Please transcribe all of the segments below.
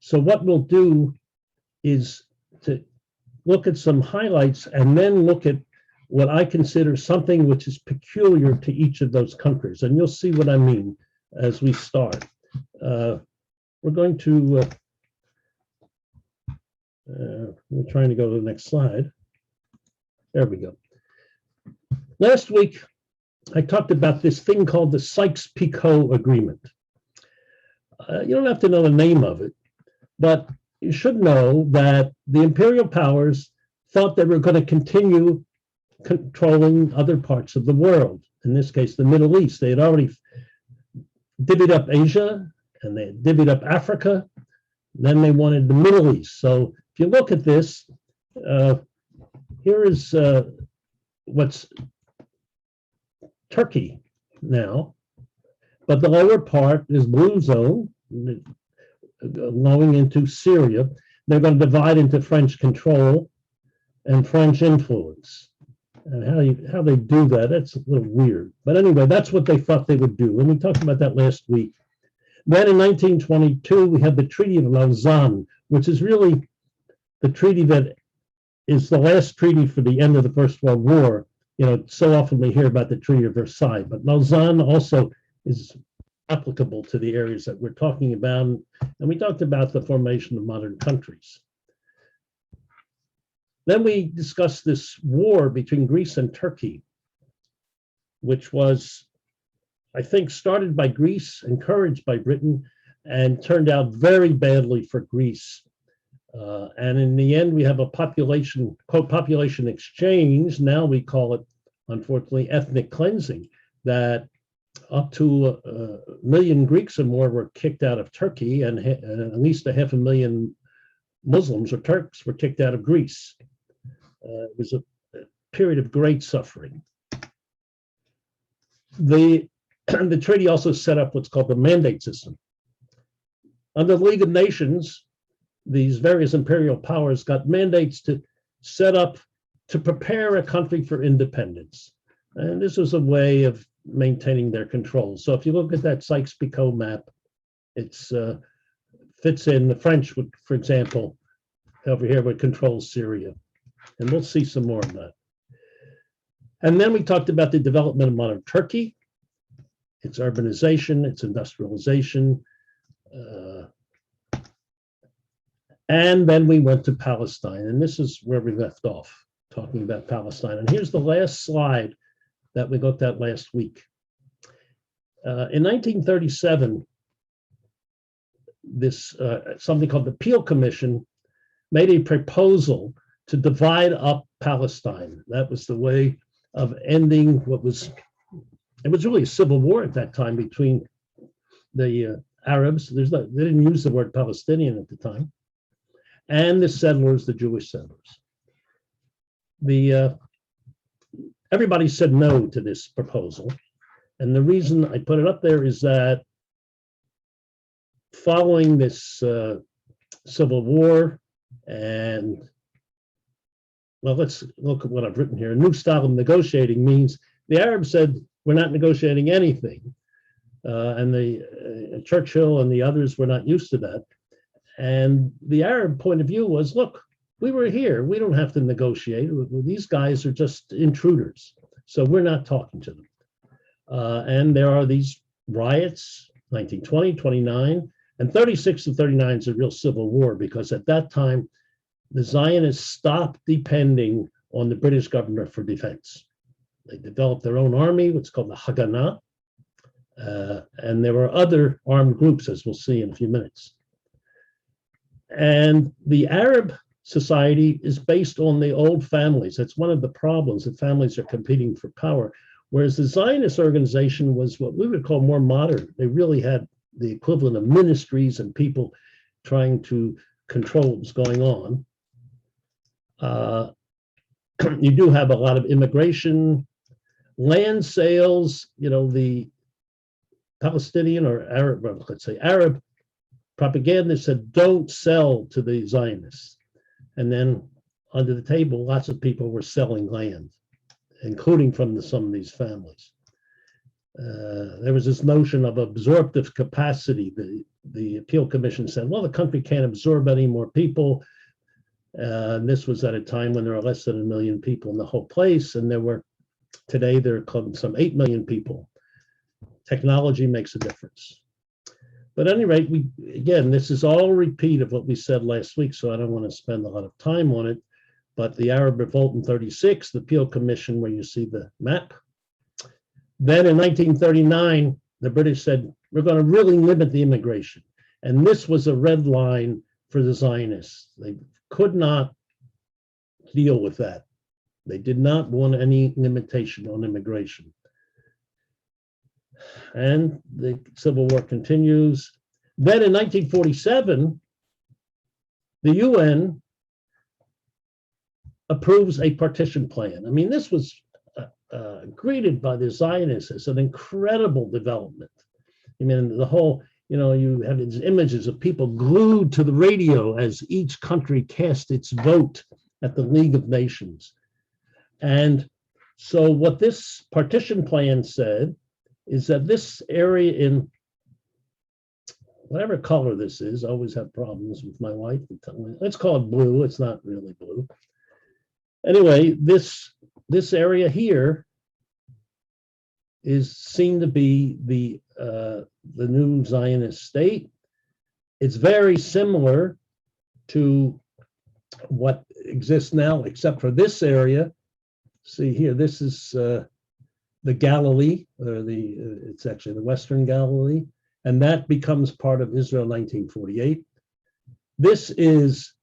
So what we'll do is to look at some highlights and then look at what I consider something which is peculiar to each of those countries. And you'll see what I mean as we start. We're going to, we're trying to go to the next slide. There we go. Last week, I talked about this thing called the Sykes-Picot Agreement. You don't have to know the name of it, but you should know that the imperial powers thought they were going to continue controlling other parts of the world. In this case, the Middle East. They had already divvied up Asia and they divvied up Africa. Then they wanted the Middle East. So if you look at this, here is what's Turkey now, but the lower part is blue zone going into Syria. They're going to divide into French control and French influence. And how they do that, that's a little weird. But anyway, that's what they thought they would do. And we talked about that last week. Then in 1922, we had the Treaty of Lausanne, which is really the treaty that is the last treaty for the end of the First World War. You know, so often we hear about the Treaty of Versailles, but Lausanne also is applicable to the areas that we're talking about. And we talked about the formation of modern countries. Then we discussed this war between Greece and Turkey, which was, I think, started by Greece, encouraged by Britain, and turned out very badly for Greece. And in the end, we have a population, quote, population exchange. Now we call it, unfortunately, ethnic cleansing, that up to 1 million Greeks or more were kicked out of Turkey, and at least 500,000 Muslims or Turks were kicked out of Greece. It was a period of great suffering. The treaty also set up what's called the mandate system. Under the League of Nations, these various imperial powers got mandates to set up, to prepare a country for independence. And this was a way of maintaining their control. So if you look at that Sykes-Picot map, it fits in. The French would, for example, over here would control Syria. And we'll see some more of that. And then we talked about the development of modern Turkey, its urbanization, its industrialization. And then we went to Palestine. And this is where we left off, talking about Palestine. And here's the last slide that we looked at last week. In 1937, this something called the Peel Commission made a proposal to divide up Palestine. That was the way of ending what was, it was really a civil war at that time between the Arabs, they didn't use the word Palestinian at the time, and the settlers, the Jewish settlers. Everybody said no to this proposal. And the reason I put it up there is that following this civil war, and well, let's look at what I've written here. A new style of negotiating means the Arabs said, we're not negotiating anything. And the Churchill and the others were not used to that. And the Arab point of view was, look, we were here. We don't have to negotiate. These guys are just intruders. So we're not talking to them. And there are these riots, 1920, 29, and 36 to 39 is a real civil war, because at that time, the Zionists stopped depending on the British government for defense. They developed their own army, what's called the Haganah, and there were other armed groups, as we'll see in a few minutes. And the Arab society is based on the old families. That's one of the problems, that families are competing for power. Whereas the Zionist organization was what we would call more modern. They really had the equivalent of ministries and people trying to control what was going on. You do have a lot of immigration, land sales, you know, the Palestinian or Arab, well, let's say Arab propaganda said, don't sell to the Zionists. And then under the table, lots of people were selling land, including from some of these families. There was this notion of absorptive capacity. the appeal commission said, well, the country can't absorb any more people. And this was at a time when there are less than 1 million people in the whole place. And today there are some 8 million people. Technology makes a difference. But at any rate, again, this is all a repeat of what we said last week, so I don't want to spend a lot of time on it. But the Arab Revolt in 36, the Appeal Commission, where you see the map. Then in 1939, the British said, we're going to really limit the immigration. And this was a red line for the Zionists. They could not deal with that. They did not want any limitation on immigration. And the Civil War continues. Then in 1947, the UN approves a partition plan. I mean, this was greeted by the Zionists as an incredible development. I mean, the whole, you have these images of people glued to the radio as each country cast its vote at the League of Nations. And so what this partition plan said is that this area in whatever color this is, I always have problems with my wife. Let's call it blue. It's not really blue. Anyway, this area here is seen to be the new Zionist state. It's very similar to what exists now, except for this area. See here, this is the Galilee, or it's actually the Western Galilee, and that becomes part of Israel in 1948. This is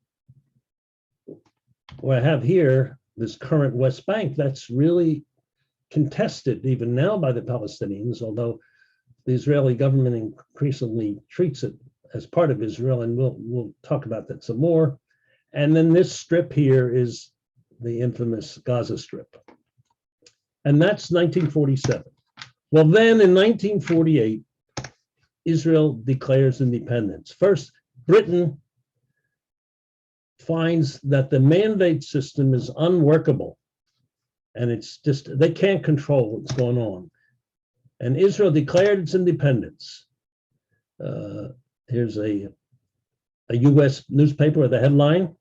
what I have here, this current West Bank, that's really contested even now by the Palestinians, although the Israeli government increasingly treats it as part of Israel, and we'll talk about that some more. And then this strip here is the infamous Gaza Strip. And that's 1947. Well, then in 1948, Israel declares independence. First, Britain finds that the mandate system is unworkable, and it's just, they can't control what's going on. And Israel declared its independence. Here's a US newspaper with a headline.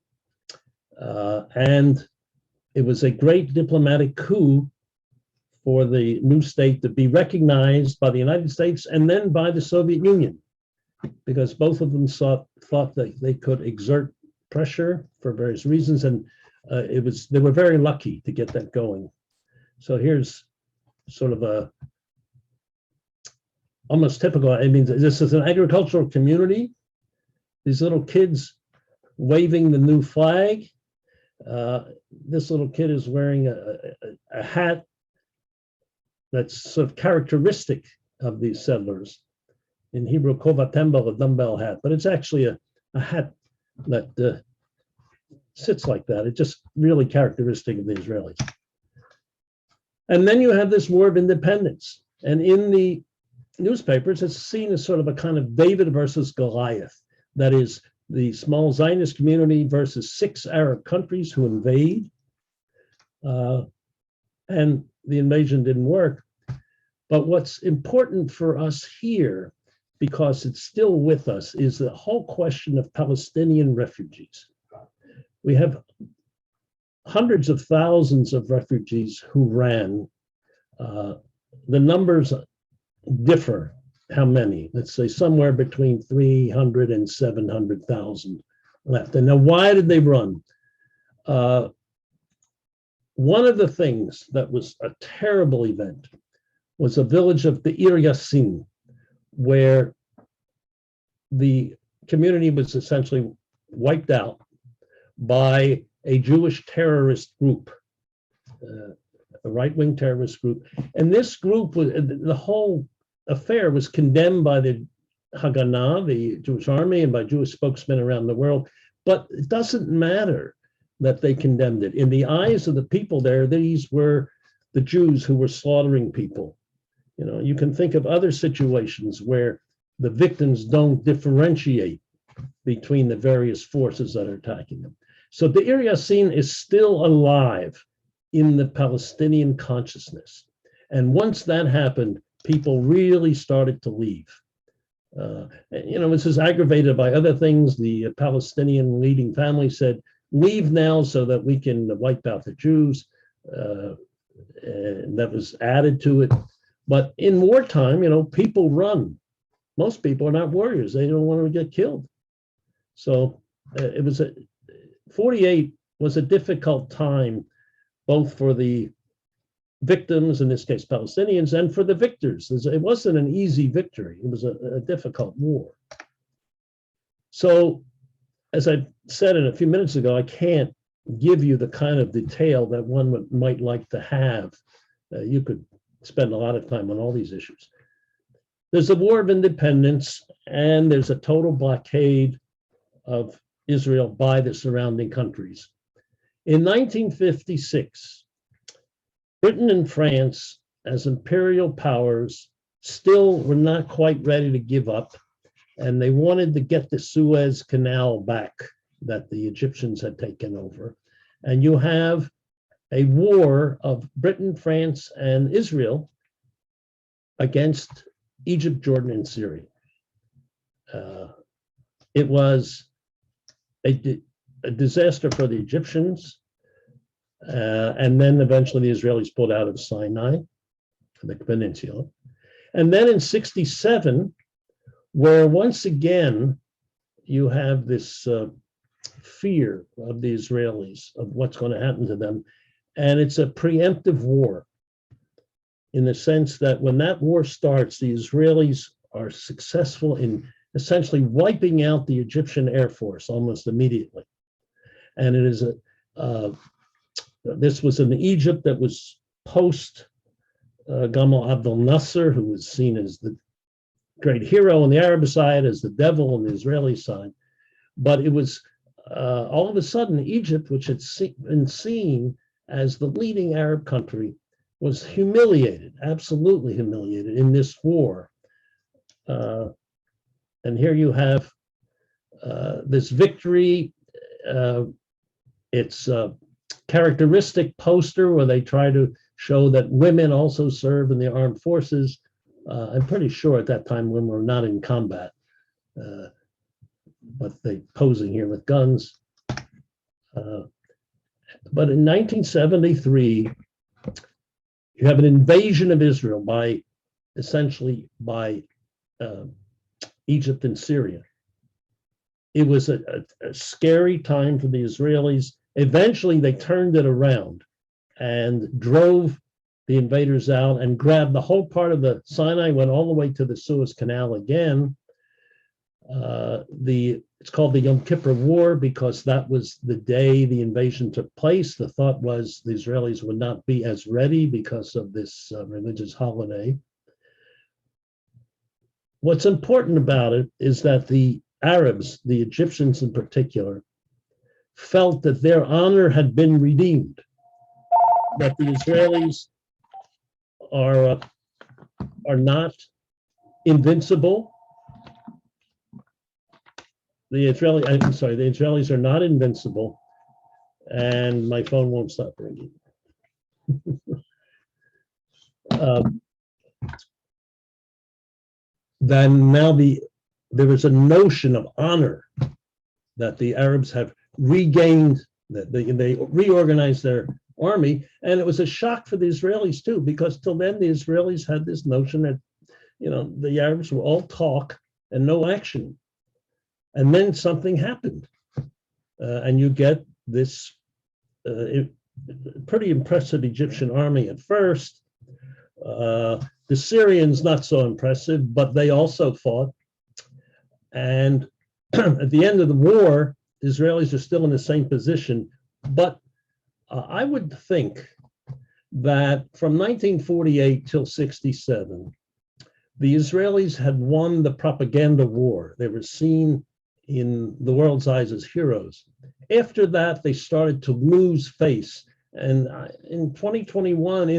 And it was a great diplomatic coup for the new state to be recognized by the United States and then by the Soviet Union, because both of them thought that they could exert pressure for various reasons, and they were very lucky to get that going. So here's sort of a almost typical. I mean, this is an agricultural community. These little kids waving the new flag. This little kid is wearing a hat that's sort of characteristic of these settlers. In Hebrew, kova tembel, a dumbbell hat, but it's actually a hat that sits like that. It's just really characteristic of the Israelis. And then you have this War of Independence. And in the newspapers, it's seen as sort of a kind of David versus Goliath. That is, the small Zionist community versus 6 Arab countries who invade. And the invasion didn't work. But what's important for us here, because it's still with us, is the whole question of Palestinian refugees. We have hundreds of thousands of refugees who ran. The numbers differ. How many? Let's say somewhere between 300 and 700,000 left. And now, why did they run? One of the things that was a terrible event was a village of the Ir Yassin, where the community was essentially wiped out by a Jewish terrorist group, a right-wing terrorist group. And this group, the whole affair was condemned by the Haganah, the Jewish army, and by Jewish spokesmen around the world. But it doesn't matter that they condemned it. In the eyes of the people there, these were the Jews who were slaughtering people. You can think of other situations where the victims don't differentiate between the various forces that are attacking them. So the Ir Yassin is still alive in the Palestinian consciousness. And once that happened, people really started to leave. This is aggravated by other things. The Palestinian leading family said, leave now so that we can wipe out the Jews. And that was added to it. But in wartime, people run. Most people are not warriors. They don't want to get killed. So 48 was a difficult time, both for the victims, in this case Palestinians, and for the victors. It wasn't an easy victory. It was a difficult war. So, as I said a few minutes ago, I can't give you the kind of detail that one might like to have. You could spend a lot of time on all these issues. There's a war of independence, and there's a total blockade of Israel by the surrounding countries. In 1956, Britain and France, as imperial powers, still were not quite ready to give up, and they wanted to get the Suez Canal back that the Egyptians had taken over. And you have a war of Britain, France, and Israel against Egypt, Jordan, and Syria. It was a disaster for the Egyptians, and then eventually the Israelis pulled out of Sinai, the peninsula. And then in 67, where once again you have this fear of the Israelis, of what's going to happen to them, and it's a preemptive war in the sense that when that war starts, the Israelis are successful in essentially wiping out the Egyptian Air Force almost immediately. And it is this was in Egypt that was post Gamal Abdel Nasser, who was seen as the great hero on the Arab side, as the devil on the Israeli side. But it was all of a sudden Egypt, which had been seen as the leading Arab country, was humiliated, absolutely humiliated in this war. And here you have this victory. It's a characteristic poster where they try to show that women also serve in the armed forces. I'm pretty sure at that time women were not in combat, but they posing here with guns. But in 1973, you have an invasion of Israel essentially by Egypt and Syria. It was a scary time for the Israelis. Eventually, they turned it around and drove the invaders out and grabbed the whole part of the Sinai, went all the way to the Suez Canal again. It's called the Yom Kippur War because that was the day the invasion took place. The thought was the Israelis would not be as ready because of this religious holiday. What's important about it is that the Arabs, the Egyptians in particular, felt that their honor had been redeemed, that the Israelis are not invincible. The Israelis are not invincible, and my phone won't stop ringing. Then now there is a notion of honor that the Arabs have regained, that they reorganized their army, and it was a shock for the Israelis too, because till then the Israelis had this notion that the Arabs will all talk and no action. And then something happened, and you get this pretty impressive Egyptian army at first. The Syrians, not so impressive, but they also fought. And at the end of the war, the Israelis are still in the same position. But I would think that from 1948 till 67, the Israelis had won the propaganda war. They were seen in the world's eyes as heroes. After that, they started to lose face. And in 2021,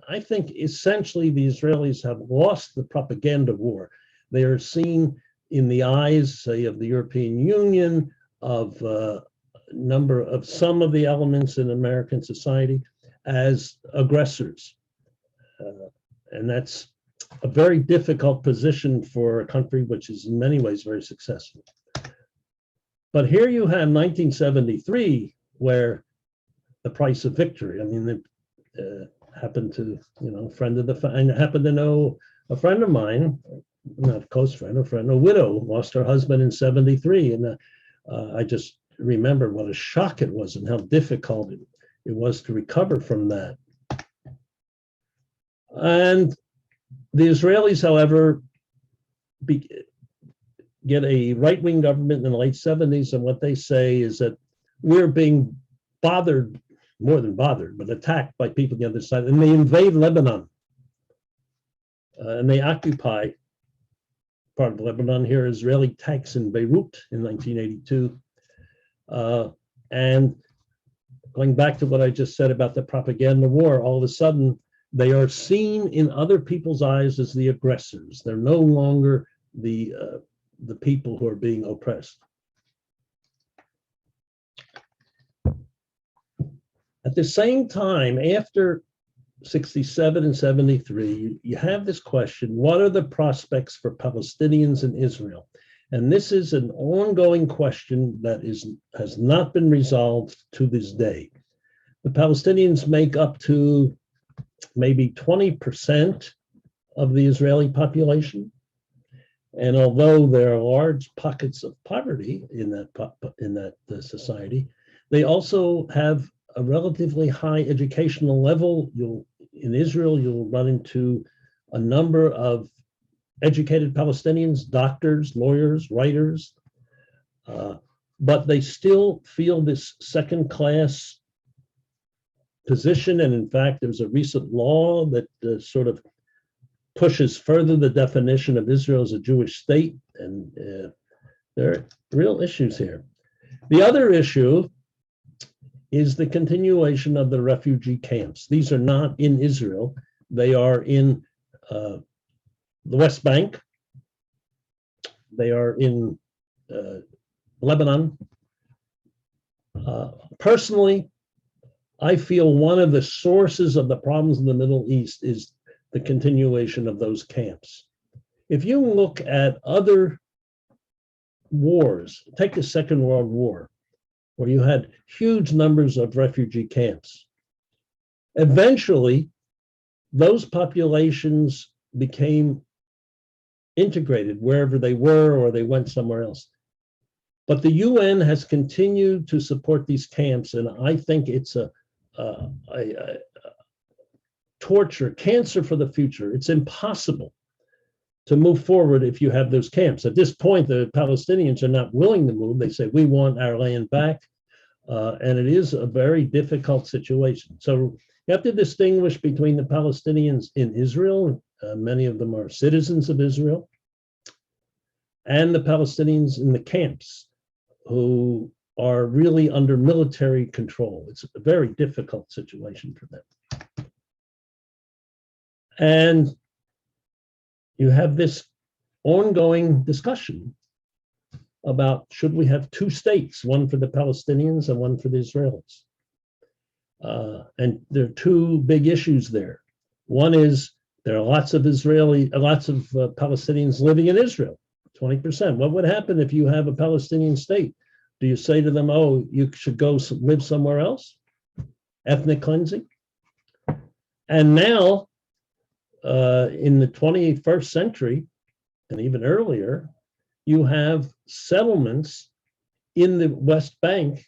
I think essentially the Israelis have lost the propaganda war. They are seen in the eyes, say, of the European Union, of some of the elements in American society as aggressors. And that's a very difficult position for a country which is in many ways very successful. But here you have 1973, where the price of victory. I mean, it happened to, I happened to know a friend of mine, not a close friend, a widow, lost her husband in 73. And I just remember what a shock it was and how difficult it was to recover from that. And the Israelis, however, get a right-wing government in the late 70s, and what they say is that we're being bothered, more than bothered, but attacked by people on the other side, and they invade Lebanon. And they occupy part of Lebanon. Here, Israeli tanks in Beirut in 1982. And going back to what I just said about the propaganda war, all of a sudden, they are seen in other people's eyes as the aggressors. They're no longer the people who are being oppressed. At the same time, after 67 and 73, you have this question: what are the prospects for Palestinians in Israel? And this is an ongoing question that has not been resolved to this day. The Palestinians make up to maybe 20% of the Israeli population. And although there are large pockets of poverty in that society, they also have a relatively high educational level. In Israel, you'll run into a number of educated Palestinians, doctors, lawyers, writers, but they still feel this second-class position. And in fact, there's a recent law that sort of pushes further the definition of Israel as a Jewish state, and there are real issues here. The other issue is the continuation of the refugee camps. These are not in Israel. They are in the West Bank. They are in Lebanon. Personally, I feel one of the sources of the problems in the Middle East is the continuation of those camps. If you look at other wars, take the Second World War, where you had huge numbers of refugee camps. Eventually, those populations became integrated wherever they were, or they went somewhere else. But the UN has continued to support these camps, and I think it's a torture, cancer for the future. It's impossible to move forward if you have those camps. At this point, the Palestinians are not willing to move. They say, we want our land back. And it is a very difficult situation. So you have to distinguish between the Palestinians in Israel, many of them are citizens of Israel, and the Palestinians in the camps who are really under military control. It's a very difficult situation for them. And you have this ongoing discussion about, should we have two states, one for the Palestinians and one for the Israelis? And there are two big issues there. One is there are lots of Palestinians living in Israel, 20%. What would happen if you have a Palestinian state? Do you say to them, oh, you should go live somewhere else? Ethnic cleansing? And now, in the 21st century, and even earlier, you have settlements in the West Bank,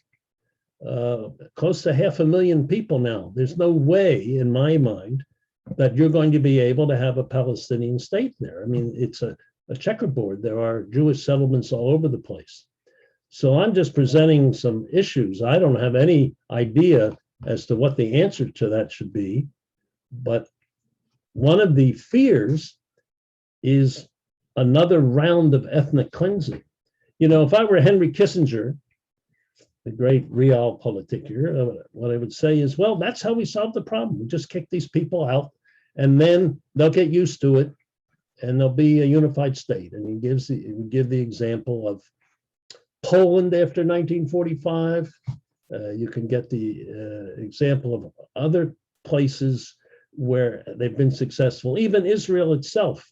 close to 500,000 people now. There's no way, in my mind, that you're going to be able to have a Palestinian state there. I mean, it's a checkerboard. There are Jewish settlements all over the place. So I'm just presenting some issues. I don't have any idea as to what the answer to that should be, but one of the fears is another round of ethnic cleansing. You know, if I were Henry Kissinger, the great realpolitik here, what I would say is, well, that's how we solve the problem. We just kick these people out, and then they'll get used to it, and there'll be a unified state. And he would give the example of Poland after 1945. You can get the example of other places where they've been successful. Even Israel itself,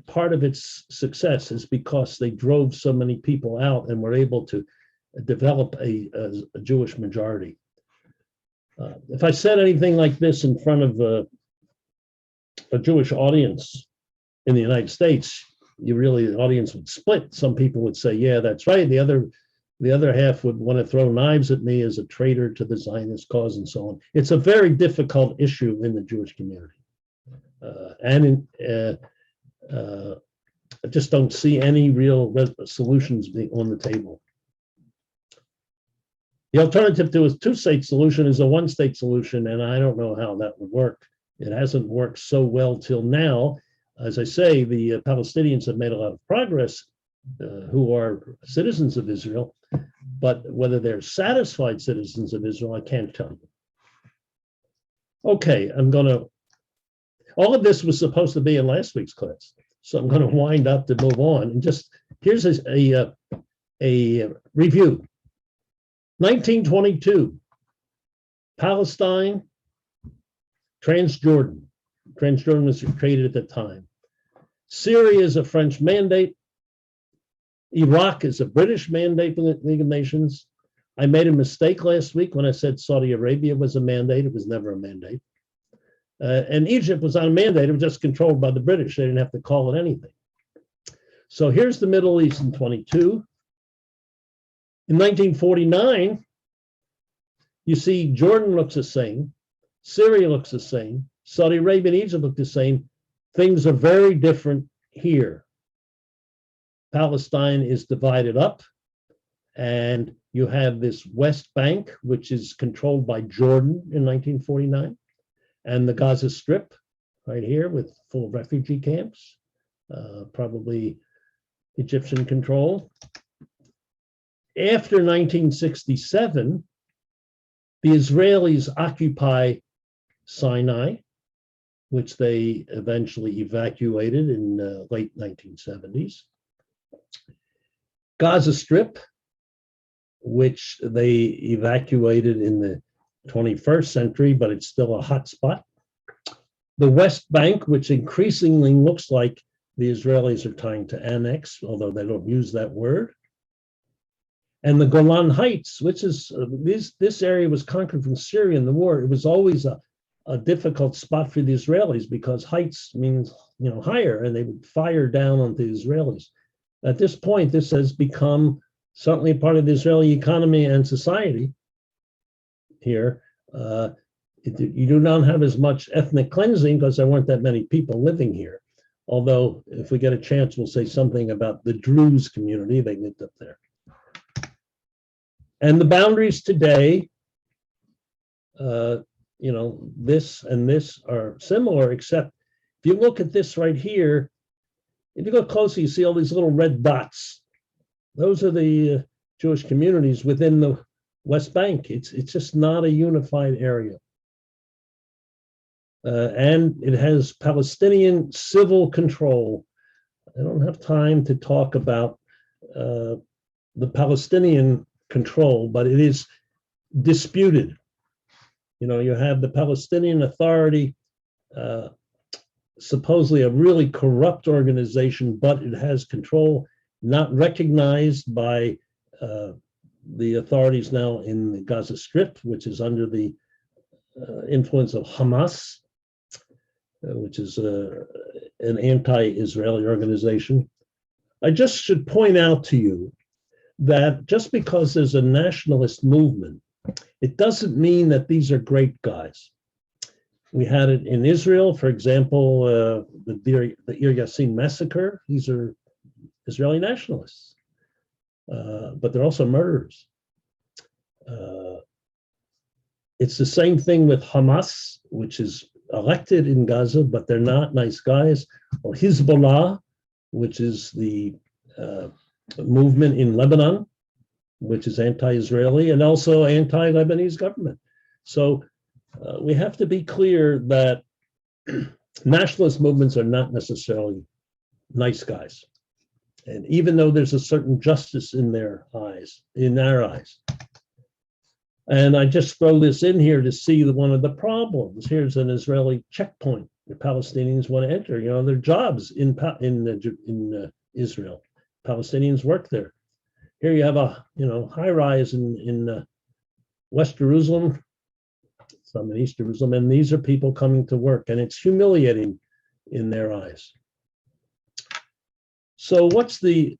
part of its success is because they drove so many people out and were able to develop a Jewish majority. If I said anything like this in front of a Jewish audience in the United States, the audience would split. Some people would say, yeah, that's right. The other half would want to throw knives at me as a traitor to the Zionist cause and so on. It's a very difficult issue in the Jewish community. I just don't see any real solutions being on the table. The alternative to a two-state solution is a one-state solution, and I don't know how that would work. It hasn't worked so well till now. As I say, the Palestinians have made a lot of progress, who are citizens of Israel, but whether they're satisfied citizens of Israel, I can't tell you. Okay, all of this was supposed to be in last week's class, so I'm going to wind up to move on. And just here's a review. 1922, Palestine, Transjordan. Transjordan was created at the time. Syria is a French mandate. Iraq is a British mandate in the League of Nations. I made a mistake last week when I said Saudi Arabia was a mandate. It was never a mandate. And Egypt was not a mandate. It was just controlled by the British. They didn't have to call it anything. So here's the Middle East in 22. In 1949, you see Jordan looks the same. Syria looks the same. Saudi Arabia and Egypt look the same. Things are very different here. Palestine is divided up, and you have this West Bank, which is controlled by Jordan in 1949, and the Gaza Strip right here with full refugee camps, probably Egyptian control. After 1967, the Israelis occupy Sinai, which they eventually evacuated in late 1970s. Gaza Strip, which they evacuated in the 21st century, but it's still a hot spot. The West Bank, which increasingly looks like the Israelis are trying to annex, although they don't use that word. And the Golan Heights, which is, this area was conquered from Syria in the war. It was always a difficult spot for the Israelis because heights means, higher, and they would fire down on the Israelis. At this point, this has become certainly a part of the Israeli economy and society here. You do not have as much ethnic cleansing because there weren't that many people living here. Although, if we get a chance, we'll say something about the Druze community. They lived up there. And the boundaries today, this and this are similar, except if you look at this right here, if you look closely, you see all these little red dots. Those are the Jewish communities within the West Bank. It's just not a unified area. And it has Palestinian civil control. I don't have time to talk about the Palestinian control, but it is disputed. You have the Palestinian Authority, supposedly a really corrupt organization, but it has control, not recognized by the authorities now in the Gaza Strip, which is under the influence of Hamas, which is an anti-Israeli organization. I just should point out to you that just because there's a nationalist movement, it doesn't mean that these are great guys. We had it in Israel, for example, the Ir Yassin massacre. These are Israeli nationalists, but they're also murderers. It's the same thing with Hamas, which is elected in Gaza, but they're not nice guys, or Hezbollah, which is the movement in Lebanon, which is anti-Israeli and also anti-Lebanese government. So we have to be clear that nationalist movements are not necessarily nice guys. And even though there's a certain justice in their eyes, in our eyes. And I just throw this in here to see one of the problems. Here's an Israeli checkpoint. The Palestinians want to enter. You know, their jobs in Israel. Palestinians work there. Here you have a high rise in West Jerusalem, some in East Jerusalem, and these are people coming to work, and it's humiliating in their eyes. So what's the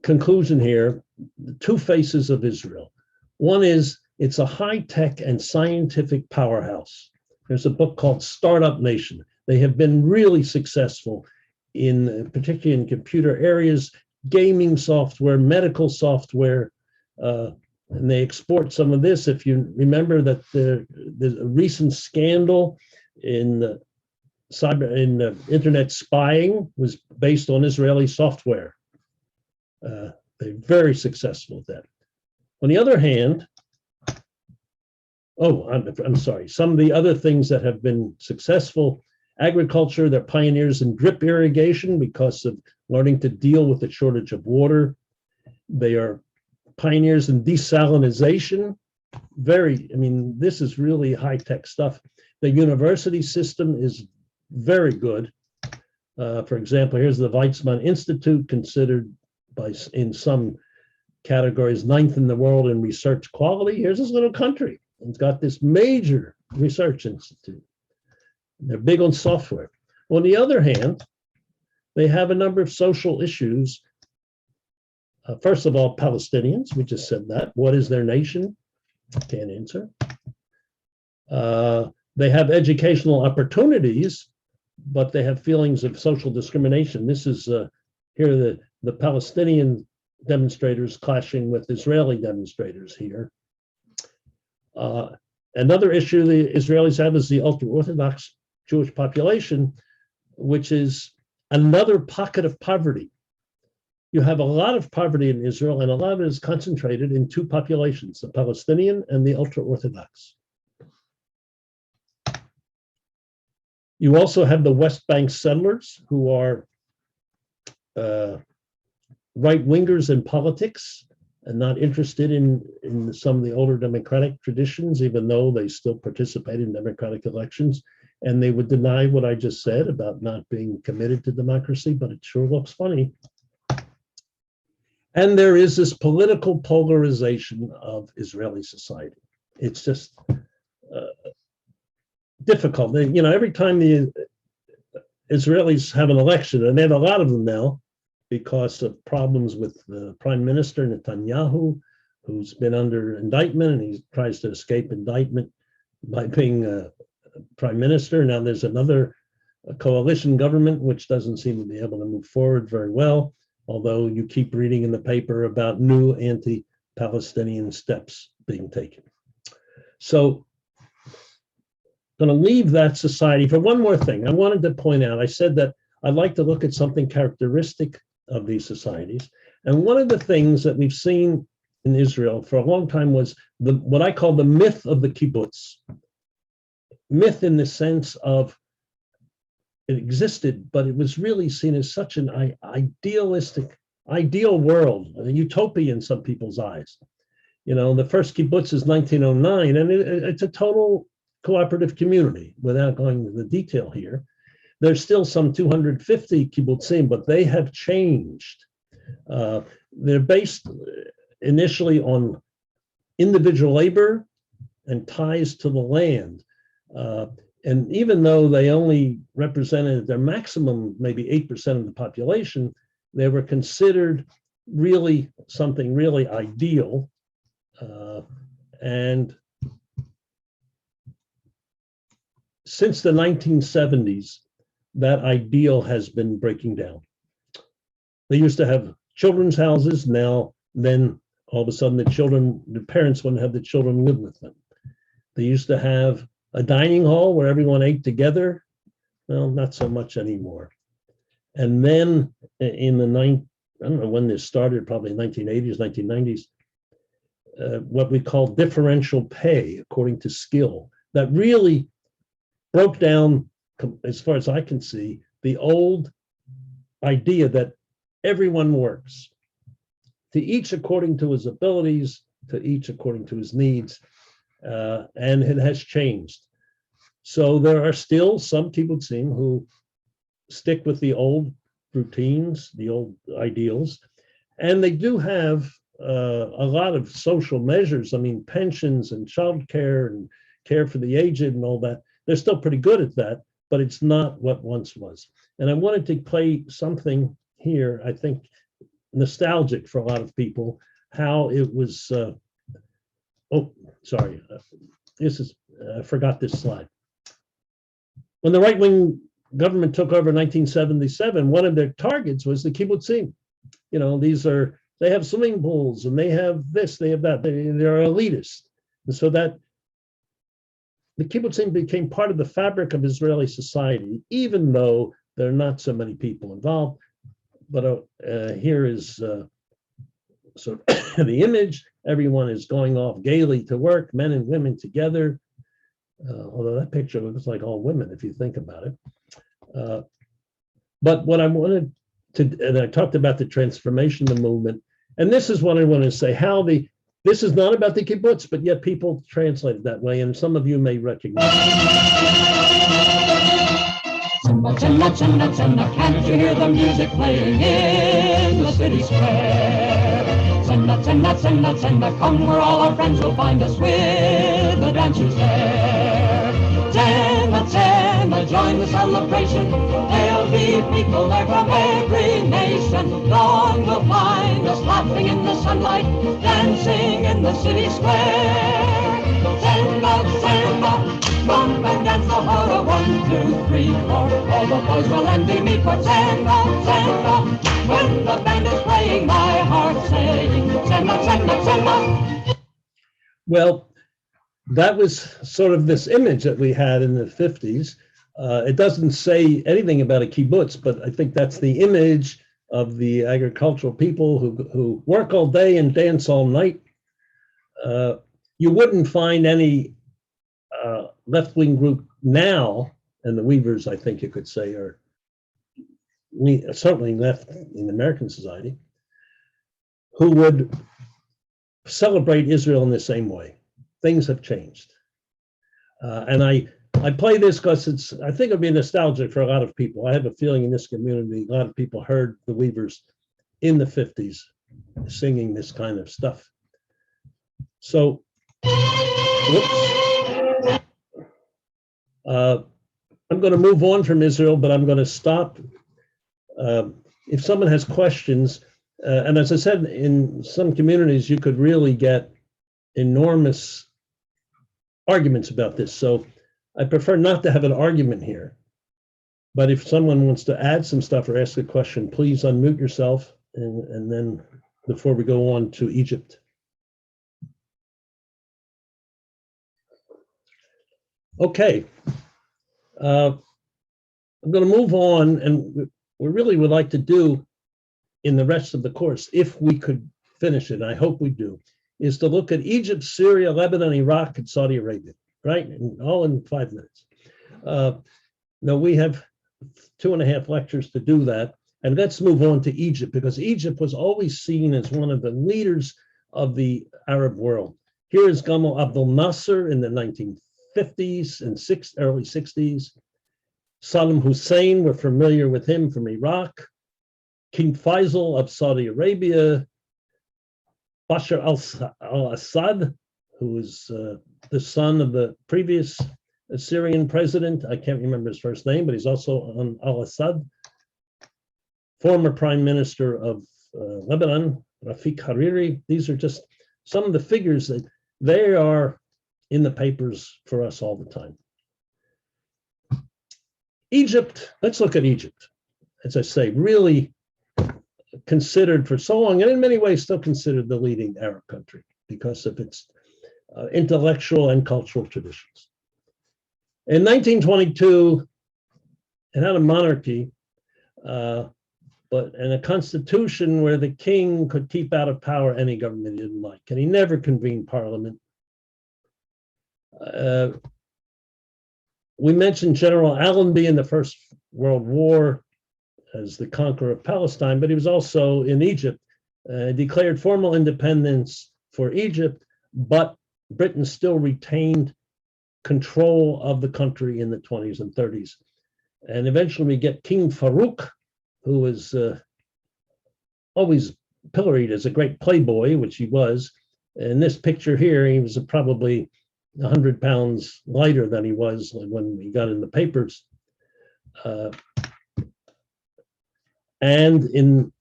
conclusion here? The two faces of Israel. One is it's a high-tech and scientific powerhouse. There's a book called Startup Nation. They have been really successful particularly in computer areas, gaming software, medical software, and they export some of this. If you remember that there's a recent scandal in internet spying was based on Israeli software. They're very successful at that. On the other hand, I'm sorry, some of the other things that have been successful, agriculture, they're pioneers in drip irrigation because of learning to deal with the shortage of water. They are pioneers in desalinization. This is really high-tech stuff. The university system is very good. For example, here's the Weizmann Institute, considered in some categories 9th in the world in research quality. Here's this little country. It's got this major research institute. They're big on software. On the other hand, they have a number of social issues. First of all, Palestinians, we just said that. What is their nation? Can't answer. They have educational opportunities, but they have feelings of social discrimination. This is here the Palestinian demonstrators clashing with Israeli demonstrators here. Another issue the Israelis have is the ultra-Orthodox Jewish population, which is another pocket of poverty. You have a lot of poverty in Israel, and a lot of it is concentrated in two populations, the Palestinian and the ultra-Orthodox. You also have the West Bank settlers, who are right-wingers in politics and not interested in some of the older democratic traditions, even though they still participate in democratic elections. And they would deny what I just said about not being committed to democracy, but it sure looks funny. And there is this political polarization of Israeli society. It's just difficult. Every time the Israelis have an election, and they have a lot of them now, because of problems with the Prime Minister Netanyahu, who's been under indictment, and he tries to escape indictment by being Prime Minister. Now there's another coalition government, which doesn't seem to be able to move forward very well, although you keep reading in the paper about new anti-Palestinian steps being taken. So I'm going to leave that society for one more thing. I wanted to point out, I said that I'd like to look at something characteristic of these societies. And one of the things that we've seen in Israel for a long time was what I call the myth of the kibbutz. Myth in the sense of it existed, but it was really seen as such an ideal world, a utopia in some people's eyes. The first kibbutz is 1909, and it's a total cooperative community. Without going into the detail here, there's still some 250 kibbutzim, but they have changed. They're based initially on individual labor and ties to the land. And even though they only represented their maximum, maybe 8% of the population, they were considered really something really ideal. And since the 1970s, that ideal has been breaking down. They used to have children's houses. Then all of a sudden the parents wouldn't have the children live with them. They used to have a dining hall where everyone ate together. Well, not so much anymore. And then in I don't know when this started, probably 1980s, 1990s, what we call differential pay according to skill, that really broke down, as far as I can see, the old idea that everyone works, to each according to his abilities, to each according to his needs, and it has changed. So there are still some kibbutzim who stick with the old routines, the old ideals, and they do have a lot of social measures. I mean, pensions and childcare and care for the aged and all that. They're still pretty good at that, but it's not what once was. And I wanted to play something here, I think nostalgic for a lot of people, how it was, I forgot this slide. When the right-wing government took over in 1977, one of their targets was the kibbutzim. You know, they have swimming pools and they have this, they have that, they're elitist. And so that the kibbutzim became part of the fabric of Israeli society, even though there are not so many people involved. But here is sort of the image. Everyone is going off gaily to work, men and women together. Although that picture looks like all women, if you think about it. But what I wanted to, and I talked about the transformation of the movement, and this is what I want to say, this is not about the kibbutz, but yet people translate it that way, and some of you may recognize Tzimma, tzimma, tzimma, tzimma, can't you hear the music playing in the city square? Tzimma, tzimma, tzimma, tzimma, come where all our friends will find us with the dancers there. Tzimma, tzimma, join the celebration. There'll be people there from every nation. Dawn will find us laughing in the sunlight, dancing in the city square. Tzimma, tzimma, bump and dance the horror, 1, 2, 3, 4. All the boys will envy me for Tzimma, tzimma. When the band is playing, my heart saying Tzimma, tzimma, tzimma. Well, that was sort of this image that we had in the 50s. It doesn't say anything about a kibbutz, but I think that's the image of the agricultural people who work all day and dance all night. You wouldn't find any left-wing group now, and the Weavers, I think you could say, are certainly left in American society, who would celebrate Israel in the same way. Things have changed. And I play this because I think it'll be nostalgic for a lot of people. I have a feeling in this community, a lot of people heard the Weavers in the 50s singing this kind of stuff. So, I'm going to move on from Israel, but I'm going to stop. If someone has questions, and as I said, in some communities, you could really get enormous arguments about this. So I prefer not to have an argument here. But if someone wants to add some stuff or ask a question, please unmute yourself. And then before we go on to Egypt. Okay. I'm going to move on, and we really would like to do in the rest of the course, if we could finish it, I hope we do, is to look at Egypt, Syria, Lebanon, Iraq, and Saudi Arabia, right? And all in 5 minutes. Now we have 2.5 lectures to do that. And let's move on to Egypt, because Egypt was always seen as one of the leaders of the Arab world. Here is Gamal Abdel Nasser in the 1950s and early 60s. Saddam Hussein, we're familiar with him from Iraq. King Faisal of Saudi Arabia. Bashar al-Assad, who was the son of the previous Syrian president. I can't remember his first name, but he's also al-Assad. Former Prime Minister of Lebanon, Rafik Hariri. These are just some of the figures that they are in the papers for us all the time. Egypt, let's look at Egypt. As I say, really considered for so long, and in many ways still considered the leading Arab country because of its intellectual and cultural traditions. In 1922, it had a monarchy, and a constitution where the king could keep out of power any government he didn't like, and he never convened parliament. We mentioned General Allenby in the First World War as the conqueror of Palestine, but he was also in Egypt, declared formal independence for Egypt, but Britain still retained control of the country in the 20s and 30s. And eventually we get King Farouk, who was always pilloried as a great playboy, which he was. In this picture here, he was probably 100 pounds lighter than he was when he got in the papers. And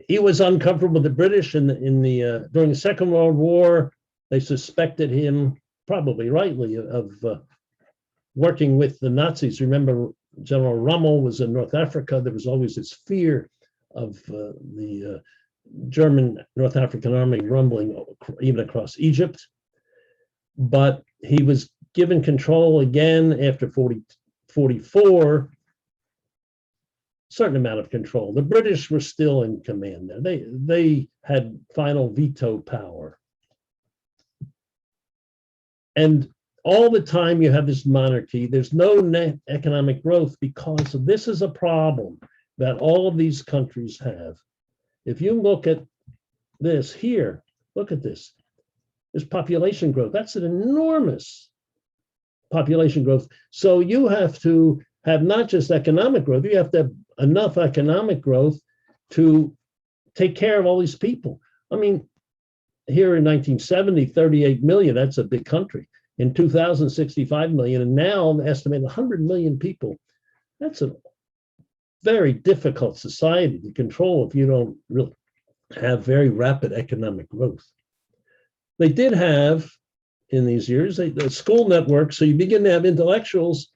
he was uncomfortable with the British during the Second World War. They suspected him, probably rightly, of working with the Nazis. Remember, General Rommel was in North Africa. There was always this fear of the German North African army rumbling even across Egypt. But he was given control again after 1944, certain amount of control. The British were still in command there. They had final veto power. And all the time you have this monarchy, there's no net economic growth because this is a problem that all of these countries have. If you look at this here, look at this. There's population growth. That's an enormous population growth. So you have to have not just economic growth, you have to have enough economic growth to take care of all these people. I mean, here in 1970, 38 million, that's a big country. In 2000, 65 million, and now an estimated 100 million people. That's a very difficult society to control if you don't really have very rapid economic growth. They did have, in these years, the school network, so you begin to have intellectuals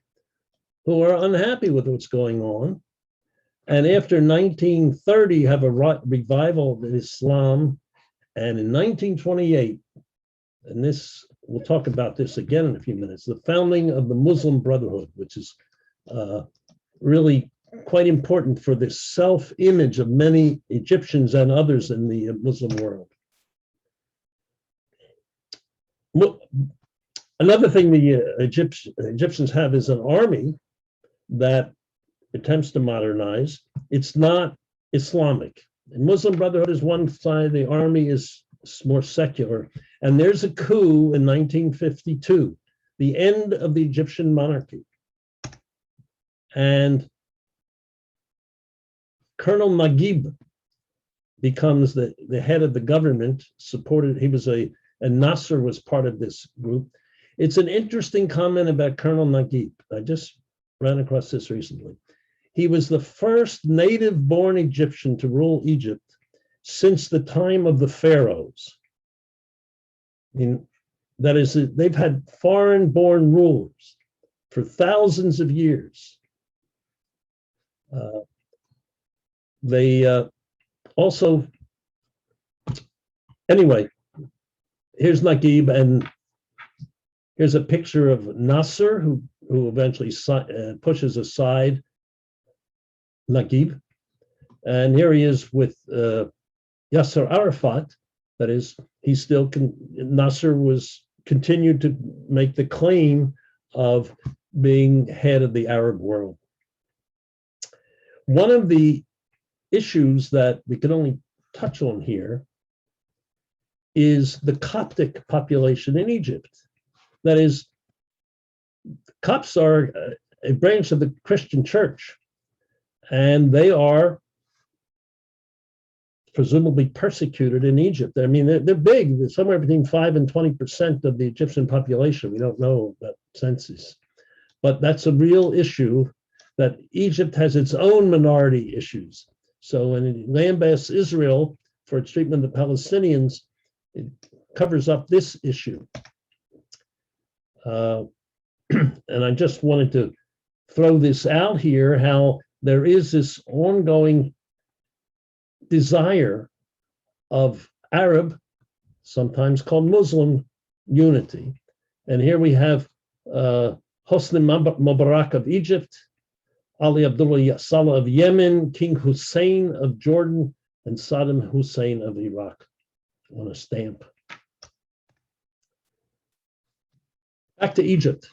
who are unhappy with what's going on. And after 1930, you have a revival of Islam. And in 1928, and this, we'll talk about this again in a few minutes, the founding of the Muslim Brotherhood, which is really quite important for the self-image of many Egyptians and others in the Muslim world. Another thing the Egyptians have is an army that attempts to modernize. It's not Islamic. The Muslim Brotherhood is one side, the army is more secular. And there's a coup in 1952, the end of the Egyptian monarchy. And Colonel Naguib becomes the head of the government, supported, and Nasser was part of this group. It's an interesting comment about Colonel Naguib. I just ran across this recently. He was the first native-born Egyptian to rule Egypt since the time of the pharaohs. I mean, that is, they've had foreign-born rulers for thousands of years. Anyway, here's Naguib, and here's a picture of Nasser, who eventually pushes aside Naguib. And here he is with Yasser Arafat. That is, Nasser continued to make the claim of being head of the Arab world. One of the issues that we can only touch on here is the Coptic population in Egypt. That is, Copts are a branch of the Christian church, and they are presumably persecuted in Egypt. I mean, they're big. They're somewhere between 5 and 20% of the Egyptian population. We don't know that census, but that's a real issue, that Egypt has its own minority issues. So when it lambasts Israel for its treatment of the Palestinians, it covers up this issue. And I just wanted to throw this out here, how there is this ongoing desire of Arab, sometimes called Muslim, unity. And here we have Hosni Mubarak of Egypt, Ali Abdullah Saleh of Yemen, King Hussein of Jordan, and Saddam Hussein of Iraq on a stamp. Back to Egypt.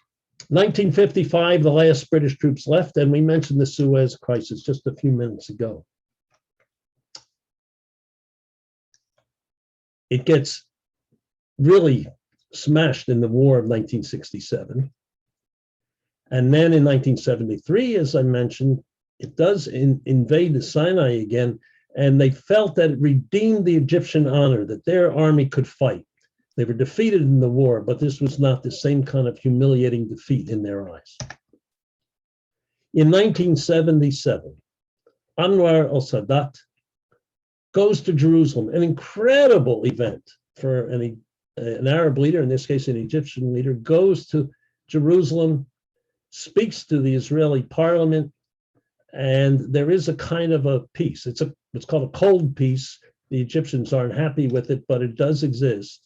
1955, the last British troops left, and we mentioned the Suez Crisis just a few minutes ago. It gets really smashed in the War of 1967. And then in 1973, as I mentioned, it does invade the Sinai again, and they felt that it redeemed the Egyptian honor, that their army could fight. They were defeated in the war, but this was not the same kind of humiliating defeat in their eyes. In 1977, Anwar al-Sadat goes to Jerusalem, an incredible event for an Arab leader, in this case an Egyptian leader, goes to Jerusalem, speaks to the Israeli parliament, and there is a kind of a peace. It's called a cold peace. The Egyptians aren't happy with it, but it does exist.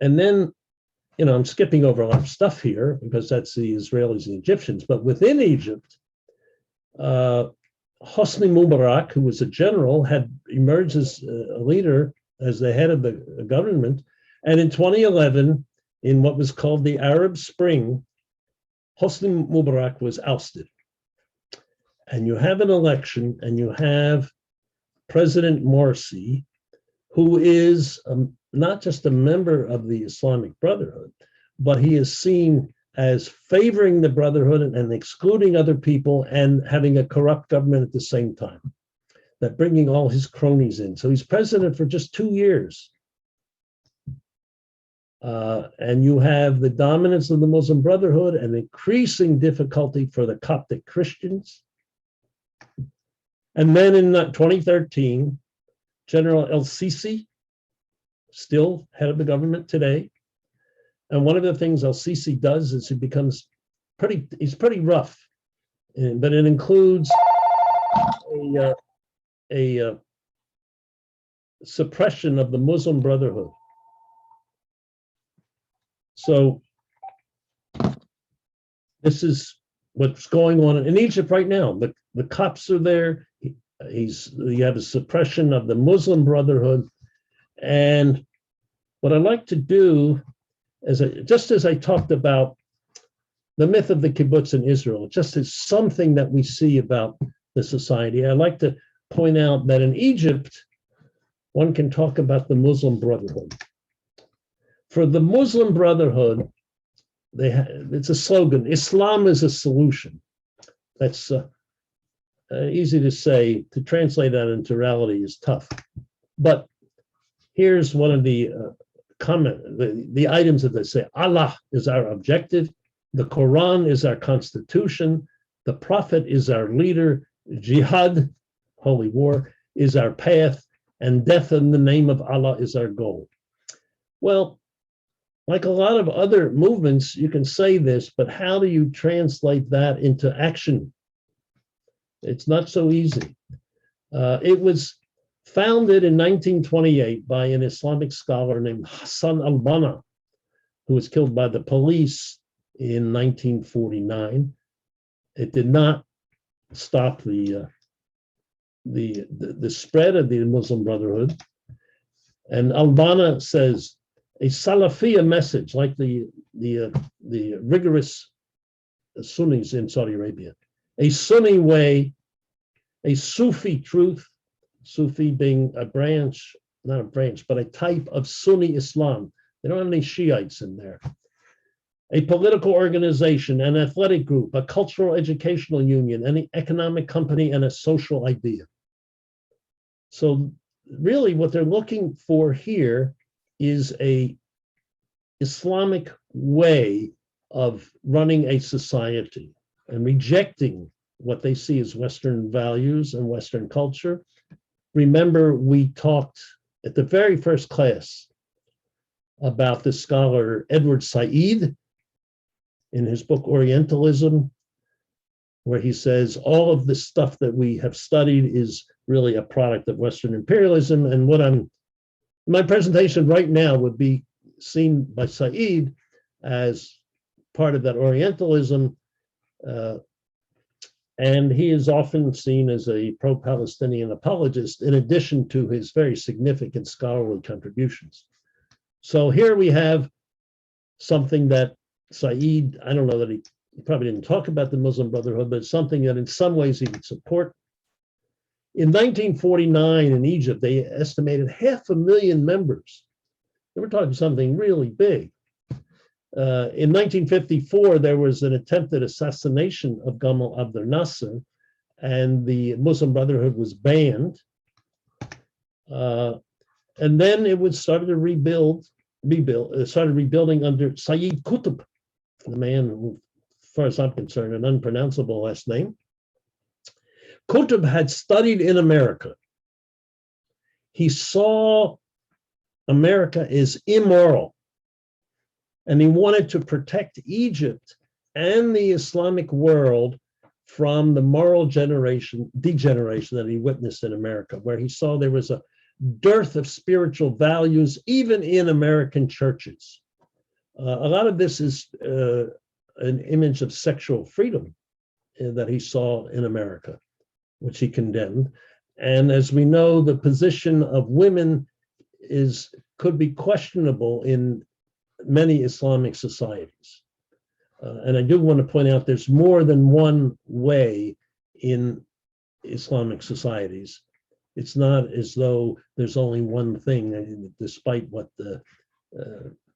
And then, I'm skipping over a lot of stuff here because that's the Israelis and Egyptians, but within Egypt, Hosni Mubarak, who was a general, had emerged as a leader, as the head of the government. And in 2011, in what was called the Arab Spring, Hosni Mubarak was ousted. And you have an election, and you have President Morsi, who is not just a member of the Islamic Brotherhood, but he is seen as favoring the Brotherhood and excluding other people and having a corrupt government at the same time, that bringing all his cronies in. So he's president for just 2 years. And you have the dominance of the Muslim Brotherhood and increasing difficulty for the Coptic Christians. And then in 2013, General el-Sisi, still head of the government today. And one of the things el-Sisi does is he's pretty rough, but it includes a suppression of the Muslim Brotherhood. So this is what's going on in Egypt right now. The Copts are there. You have a suppression of the Muslim Brotherhood. And what I like to do is, just as I talked about the myth of the kibbutz in Israel, just as something that we see about the society, I like to point out that in Egypt, one can talk about the Muslim Brotherhood. For the Muslim Brotherhood, it's a slogan: Islam is a solution. That's easy to say. To translate that into reality is tough. But here's one of the the items that they say: Allah is our objective, the Quran is our constitution, the Prophet is our leader, jihad, holy war, is our path, and death in the name of Allah is our goal. Well, like a lot of other movements, you can say this, but how do you translate that into action? It's not so easy. It was founded in 1928 by an Islamic scholar named Hassan al-Banna, who was killed by the police in 1949. It did not stop the spread of the Muslim Brotherhood. And al-Banna says, a Salafiyya message, like the rigorous Sunnis in Saudi Arabia, a Sunni way, a Sufi truth, Sufi being a branch, not a branch, but a type of Sunni Islam. They don't have any Shiites in there. A political organization, an athletic group, a cultural educational union, an economic company, and a social idea. So really what they're looking for here is a Islamic way of running a society and rejecting what they see as Western values and Western culture. Remember, we talked at the very first class about the scholar Edward Said in his book Orientalism, where he says all of the stuff that we have studied is really a product of Western imperialism. And my presentation right now would be seen by Said as part of that Orientalism. And he is often seen as a pro-Palestinian apologist, in addition to his very significant scholarly contributions. So here we have something that Said, I don't know that he probably didn't talk about the Muslim Brotherhood, but it's something that in some ways he would support. In 1949 in Egypt, they estimated 500,000 members. They were talking something really big. In 1954, there was an attempted assassination of Gamal Abdel Nasser, and the Muslim Brotherhood was banned. And then it was started to started rebuilding under Sayyid Qutb, the man who, as far as I'm concerned, an unpronounceable last name. Qutb had studied in America. He saw America as immoral, and he wanted to protect Egypt and the Islamic world from the moral degeneration that he witnessed in America, where he saw there was a dearth of spiritual values, even in American churches. A lot of this is an image of sexual freedom that he saw in America, which he condemned. And as we know, the position of women could be questionable in many Islamic societies. And I do want to point out there's more than one way in Islamic societies. It's not as though there's only one thing, despite what the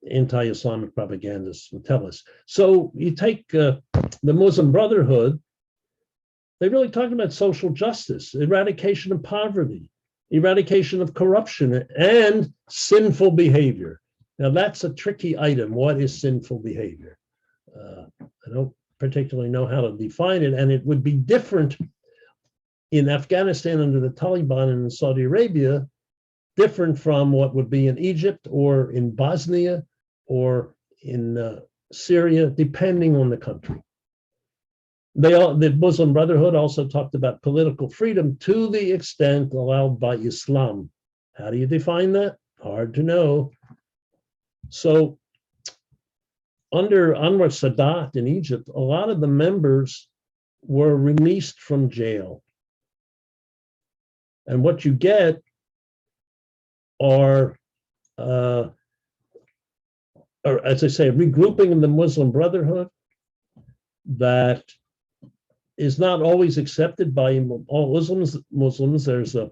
anti-Islamic propagandists would tell us. So you take the Muslim Brotherhood, they really talk about social justice, eradication of poverty, eradication of corruption, and sinful behavior. Now that's a tricky item. What is sinful behavior? I don't particularly know how to define it, and it would be different in Afghanistan under the Taliban and in Saudi Arabia, different from what would be in Egypt or in Bosnia or in Syria, depending on the country. The Muslim Brotherhood also talked about political freedom to the extent allowed by Islam. How do you define that? Hard to know. So under Anwar Sadat in Egypt, a lot of the members were released from jail. And what you get are, or as I say, regrouping in the Muslim Brotherhood that is not always accepted by all Muslims. There's the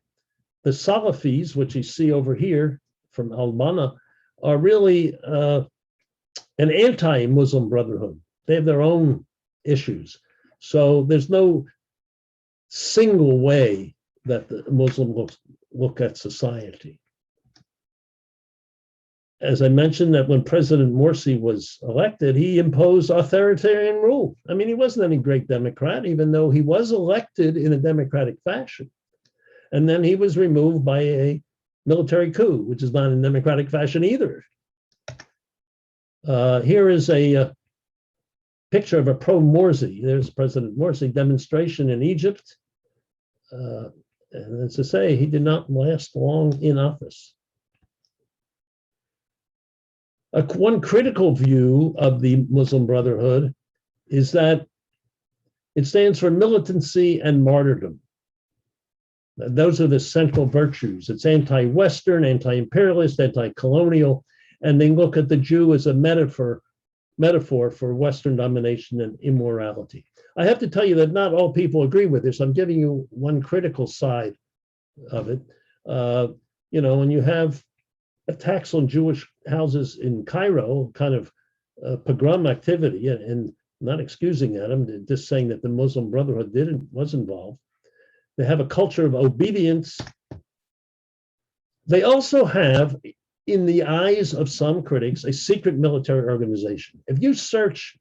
Salafis, which you see over here from Al-Banna, are really an anti-Muslim Brotherhood. They have their own issues. So there's no single way that the Muslims look at society. As I mentioned, that when President Morsi was elected, he imposed authoritarian rule. I mean, he wasn't any great Democrat, even though he was elected in a democratic fashion. And then he was removed by a military coup, which is not in democratic fashion either. Here is a picture of a pro-Morsi. There's President Morsi demonstration in Egypt. And as I say, he did not last long in office. One critical view of the Muslim Brotherhood is that it stands for militancy and martyrdom. Those are the central virtues. It's anti-Western, anti-imperialist, anti-colonial, and they look at the Jew as a metaphor for Western domination and immorality. I have to tell you that not all people agree with this. I'm giving you one critical side of it. You know, when you have attacks on Jewish houses in Cairo, kind of pogrom activity, and not excusing them, just saying that the Muslim Brotherhood was involved. They have a culture of obedience. They also have, in the eyes of some critics, a secret military organization. If you search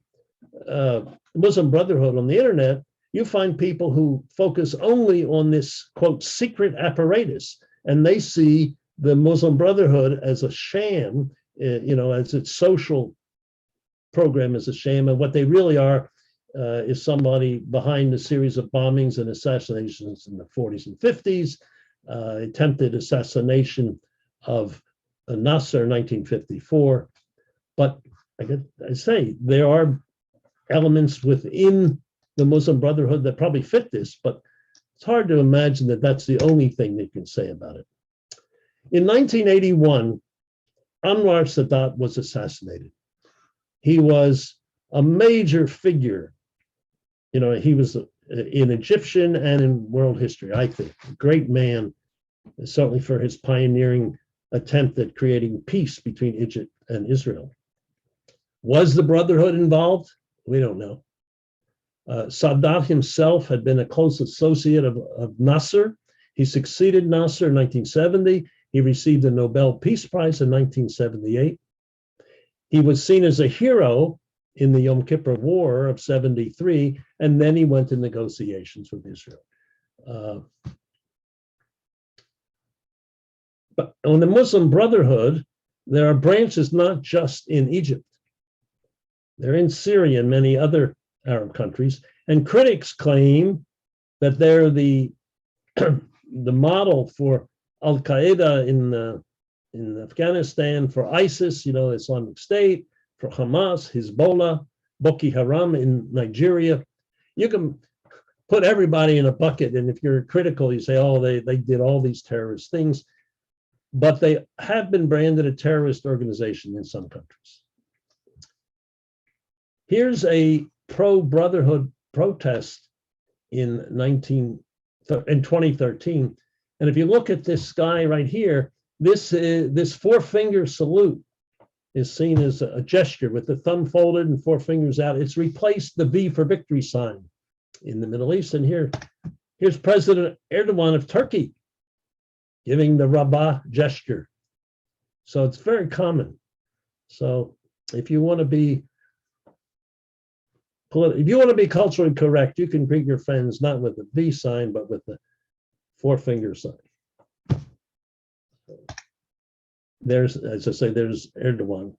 Muslim Brotherhood on the internet, you find people who focus only on this, quote, secret apparatus, and they see the Muslim Brotherhood as a sham, you know, as its social program as a sham, and what they really are is somebody behind a series of bombings and assassinations in the 40s and 50s, attempted assassination of Nasser in 1954. But I say there are elements within the Muslim Brotherhood that probably fit this, but it's hard to imagine that that's the only thing they can say about it. In 1981, Anwar Sadat was assassinated. He was a major figure. You know, he was in Egyptian and in world history, I think. A great man, certainly for his pioneering attempt at creating peace between Egypt and Israel. Was the Brotherhood involved? We don't know. Sadat himself had been a close associate of Nasser. He succeeded Nasser in 1970. He received the Nobel Peace Prize in 1978. He was seen as a hero in the Yom Kippur War of 73, and then he went to negotiations with Israel. But on the Muslim Brotherhood, there are branches not just in Egypt. They're in Syria and many other Arab countries, and critics claim that they're the model for Al Qaeda in Afghanistan, for ISIS, Islamic State, for Hamas, Hezbollah, Boko Haram in Nigeria. You can put everybody in a bucket, and if you're critical, you say, oh, they did all these terrorist things, but they have been branded a terrorist organization in some countries. Here's a pro-Brotherhood protest in 2013. And if you look at this guy right here, this four-finger salute is seen as a gesture with the thumb folded and four fingers out. It's replaced the V for victory sign in the Middle East. And here's President Erdogan of Turkey giving the Rabbah gesture. So it's very common. So if you want to be culturally correct, you can greet your friends not with the V sign, but with the four-finger sign. There's, as I say, there's Erdogan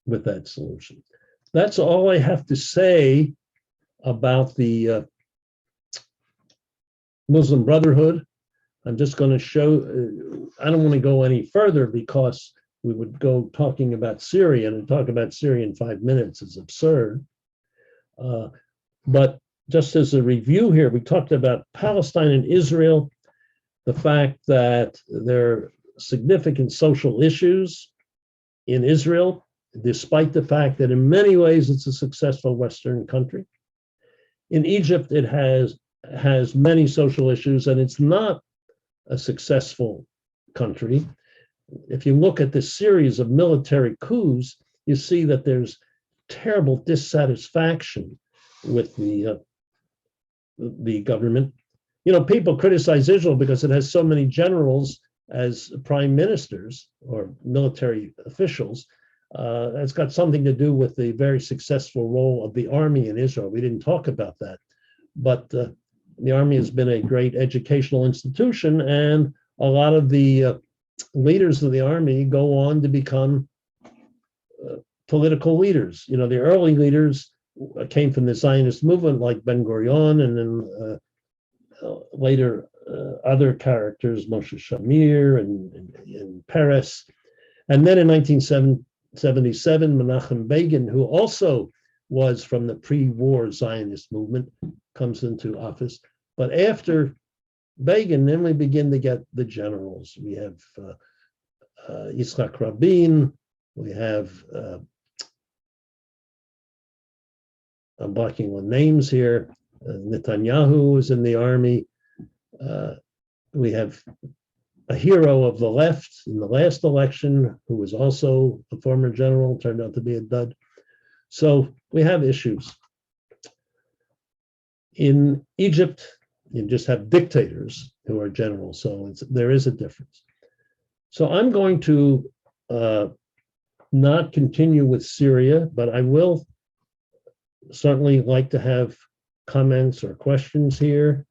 with that solution. That's all I have to say about the Muslim Brotherhood. I'm just going to show, I don't want to go any further because we would go talking about Syria, and talk about Syria in 5 minutes is absurd. But just as a review here, we talked about Palestine and Israel, the fact that there are significant social issues in Israel, despite the fact that in many ways it's a successful Western country. In Egypt, it has many social issues, and it's not a successful country. If you look at this series of military coups, you see that there's terrible dissatisfaction with the government. People criticize Israel because it has so many generals as prime ministers or military officials. It's got something to do with the very successful role of the army in Israel. We didn't talk about that, but the army has been a great educational institution, and a lot of the leaders of the army go on to become political leaders. The early leaders came from the Zionist movement, like Ben Gurion, and then later other characters, Moshe Shamir and Peres. And then in 1977, Menachem Begin, who also was from the pre-war Zionist movement, comes into office. But after Begin, then we begin to get the generals. We have Yitzhak Rabin, we have, I'm blocking on names here, Netanyahu was in the army. We have a hero of the left in the last election, who was also a former general, turned out to be a dud. So we have issues. In Egypt, you just have dictators who are generals, so there is a difference. So I'm going to not continue with Syria, but I will certainly like to have comments or questions here.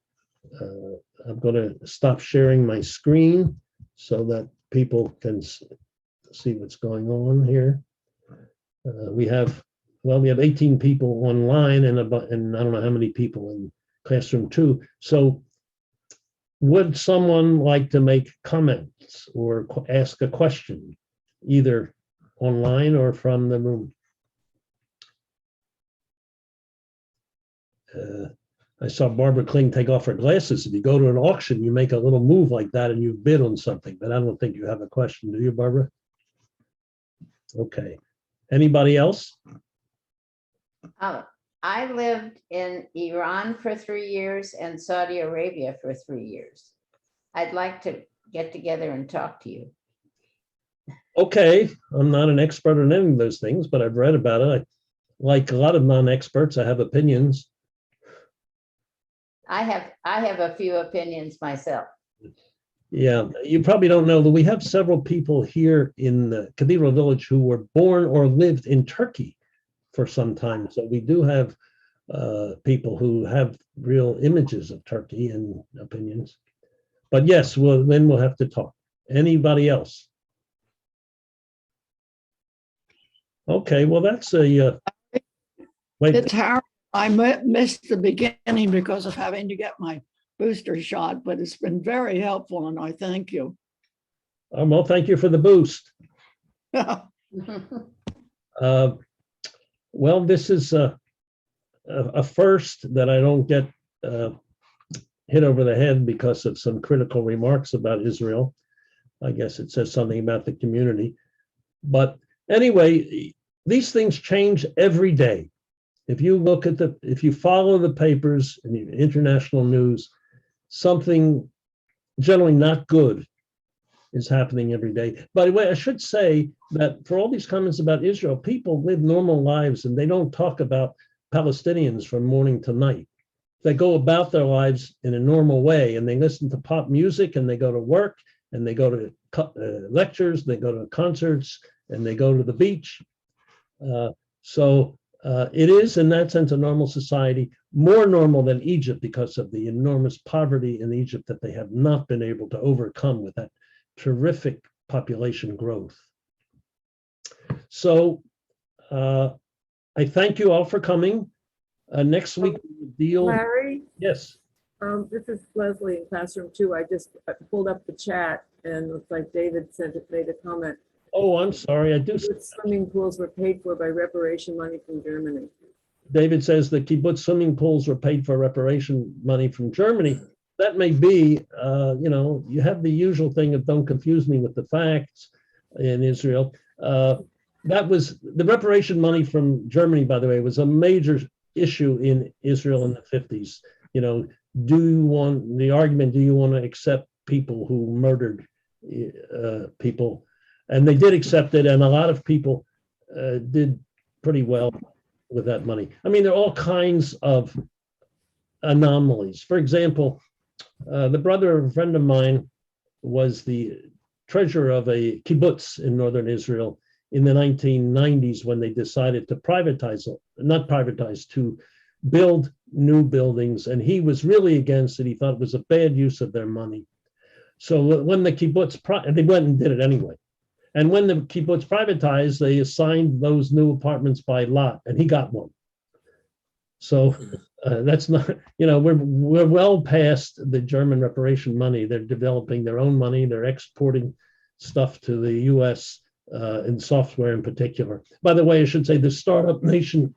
I'm going to stop sharing my screen so that people can see what's going on here. We have 18 people online and I don't know how many people in classroom 2. So would someone like to make comments or ask a question, either online or from the room? I saw Barbara Kling take off her glasses. If you go to an auction, you make a little move like that and you bid on something, but I don't think you have a question, do you, Barbara? Okay. Anybody else? I lived in Iran for 3 years and Saudi Arabia for 3 years. I'd like to get together and talk to you. Okay, I'm not an expert on any of those things, but I've read about it. Like a lot of non-experts, I have opinions. I have a few opinions myself. Yeah, you probably don't know that we have several people here in the Cathedral Village who were born or lived in Turkey for some time. So we do have people who have real images of Turkey and opinions. But yes, well, then we'll have to talk. Anybody else? Okay, well, that's a wait. It's hard. I missed the beginning because of having to get my booster shot, but it's been very helpful and I thank you. Well, thank you for the boost. Well, this is a first that I don't get hit over the head because of some critical remarks about Israel. I guess it says something about the community. But anyway, these things change every day. If you look at if you follow the papers and the international news, something generally not good is happening every day. By the way, I should say that for all these comments about Israel, people live normal lives and they don't talk about Palestinians from morning to night. They go about their lives in a normal way and they listen to pop music and they go to work and they go to lectures, they go to concerts and they go to the beach. So it is in that sense a normal society, more normal than Egypt because of the enormous poverty in Egypt that they have not been able to overcome with that terrific population growth. So I thank you all for coming. Next week we will deal. Larry, Yes. this is Leslie in classroom 2. I just pulled up the chat and it looks like David made a comment. Oh, I'm sorry. I do. Swimming pools were paid for by reparation money from Germany. David says the kibbutz swimming pools were paid for reparation money from Germany. That may be, you have the usual thing of don't confuse me with the facts in Israel. That was the reparation money from Germany, by the way, was a major issue in Israel in the 50s. Do you want to accept people who murdered people? And they did accept it, and a lot of people did pretty well with that money. I mean, there are all kinds of anomalies. For example, the brother of a friend of mine was the treasurer of a kibbutz in northern Israel in the 1990s when they decided to to build new buildings. And he was really against it. He thought it was a bad use of their money. So when the kibbutz, they went and did it anyway. And when the kibbutz privatized, they assigned those new apartments by lot, and he got one. So that's not, we're well past the German reparation money. They're developing their own money. They're exporting stuff to the U.S. In software in particular. By the way, I should say the startup nation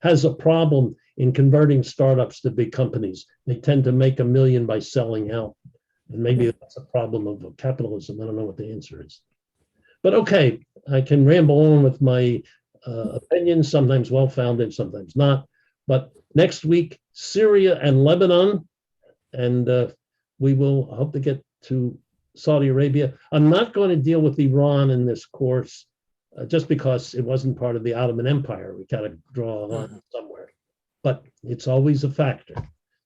has a problem in converting startups to big companies. They tend to make $1 million by selling out. And maybe that's a problem of capitalism. I don't know what the answer is. But okay, I can ramble on with my opinions, sometimes well-founded, sometimes not. But next week, Syria and Lebanon, and we will hope to get to Saudi Arabia. I'm not going to deal with Iran in this course just because it wasn't part of the Ottoman Empire. We got to draw a line somewhere, but it's always a factor.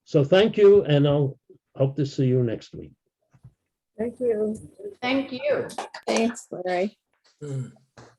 So thank you, and I'll hope to see you next week. Thank you. Thank you. Thanks, Larry. Mm.